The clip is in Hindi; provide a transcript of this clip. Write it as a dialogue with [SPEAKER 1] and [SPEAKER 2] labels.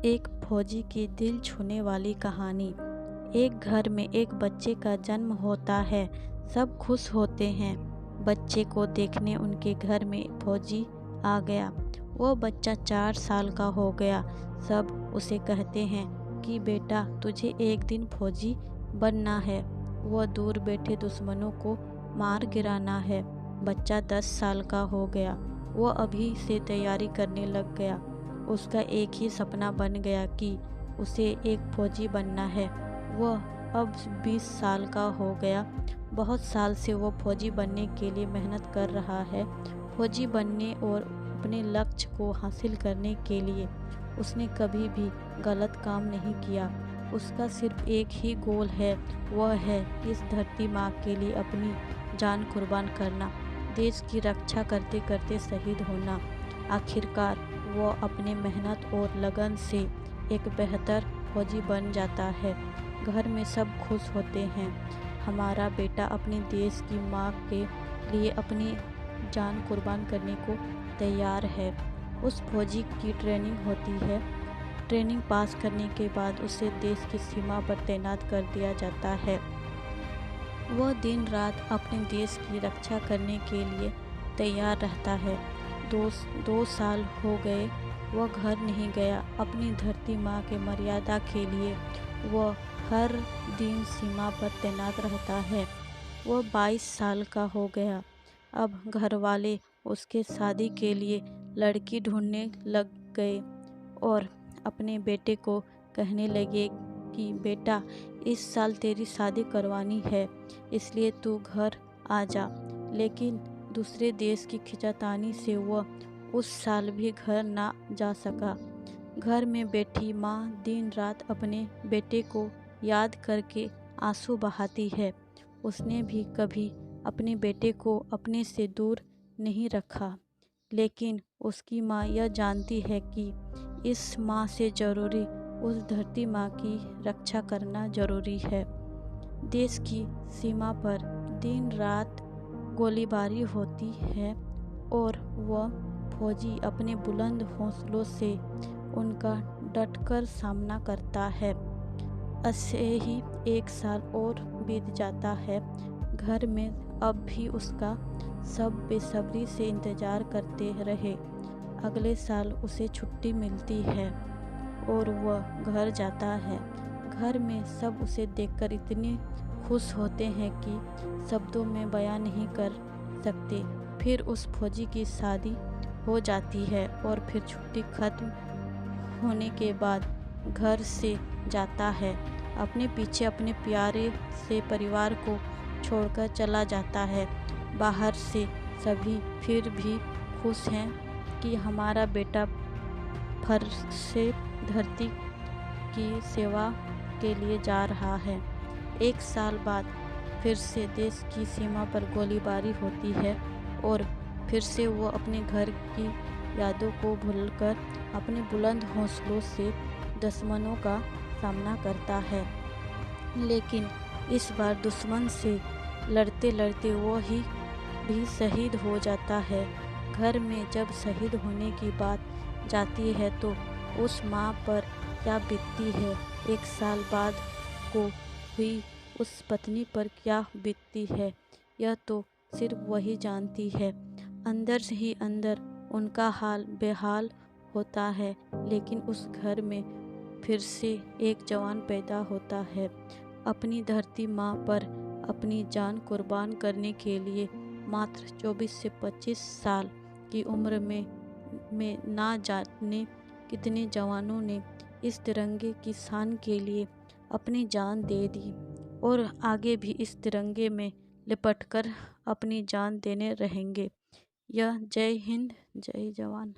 [SPEAKER 1] एक फौजी की दिल छूने वाली कहानी। एक घर में एक बच्चे का जन्म होता है। सब खुश होते हैं। बच्चे को देखने उनके घर में फौजी आ गया। वो बच्चा 4 साल का हो गया। सब उसे कहते हैं कि बेटा तुझे एक दिन फौजी बनना है। वो दूर बैठे दुश्मनों को मार गिराना है। बच्चा 10 साल का हो गया। वो अभी से तैयारी करने लग गया। उसका एक ही सपना बन गया कि उसे एक फौजी बनना है। वह अब 20 साल का हो गया। बहुत साल से वो फौजी बनने के लिए मेहनत कर रहा है। फौजी बनने और अपने लक्ष्य को हासिल करने के लिए उसने कभी भी गलत काम नहीं किया। उसका सिर्फ एक ही गोल है, वह है इस धरती माँ के लिए अपनी जान कुर्बान करना, देश की रक्षा करते करते शहीद होना। आखिरकार वो अपने मेहनत और लगन से एक बेहतर फौजी बन जाता है। घर में सब खुश होते हैं। हमारा बेटा अपने देश की माँ के लिए अपनी जान कुर्बान करने को तैयार है। उस फौजी की ट्रेनिंग होती है। ट्रेनिंग पास करने के बाद उसे देश की सीमा पर तैनात कर दिया जाता है। वह दिन रात अपने देश की रक्षा करने के लिए तैयार रहता है। दो साल हो गए, वह घर नहीं गया। अपनी धरती माँ के मर्यादा के लिए वह हर दिन सीमा पर तैनात रहता है। वह 22 साल का हो गया। अब घर वाले उसके शादी के लिए लड़की ढूंढने लग गए और अपने बेटे को कहने लगे कि बेटा इस साल तेरी शादी करवानी है, इसलिए तू घर आ जा। लेकिन दूसरे देश की खिंचातानी से वह उस साल भी घर ना जा सका। घर में बैठी माँ दिन रात अपने बेटे को याद करके आंसू बहाती है। उसने भी कभी अपने बेटे को अपने से दूर नहीं रखा, लेकिन उसकी माँ यह जानती है कि इस माँ से ज़रूरी उस धरती माँ की रक्षा करना ज़रूरी है। देश की सीमा पर दिन रात गोलीबारी होती है और वह फौजी अपने बुलंद हौसलों से उनका डटकर सामना करता है। ऐसे ही 1 साल और बीत जाता है। घर में अब भी उसका सब बेसब्री से इंतज़ार करते रहे। अगले साल उसे छुट्टी मिलती है और वह घर जाता है। घर में सब उसे देखकर इतने खुश होते हैं कि शब्दों में बयां नहीं कर सकते। फिर उस फौजी की शादी हो जाती है और फिर छुट्टी खत्म होने के बाद घर से जाता है। अपने पीछे अपने प्यारे से परिवार को छोड़कर चला जाता है। बाहर से सभी फिर भी खुश हैं कि हमारा बेटा फर्ज से धरती की सेवा के लिए जा रहा है। 1 साल बाद फिर से देश की सीमा पर गोलीबारी होती है और फिर से वो अपने घर की यादों को भूलकर अपने बुलंद हौसलों से दुश्मनों का सामना करता है। लेकिन इस बार दुश्मन से लड़ते लड़ते वो ही भी शहीद हो जाता है। घर में जब शहीद होने की बात जाती है तो उस माँ पर क्या बीतती है, 1 साल बाद को हुई उस पत्नी पर क्या बीतती है, यह तो सिर्फ वही जानती है। अंदर से ही अंदर उनका हाल बेहाल होता है। लेकिन उस घर में फिर से एक जवान पैदा होता है, अपनी धरती माँ पर अपनी जान कुर्बान करने के लिए। मात्र 24 से 25 साल की उम्र में ना जाने कितने जवानों ने इस तिरंगे की शान के लिए अपनी जान दे दी और आगे भी इस तिरंगे में लिपटकर अपनी जान देने रहेंगे। यह जय हिंद, जय जवान।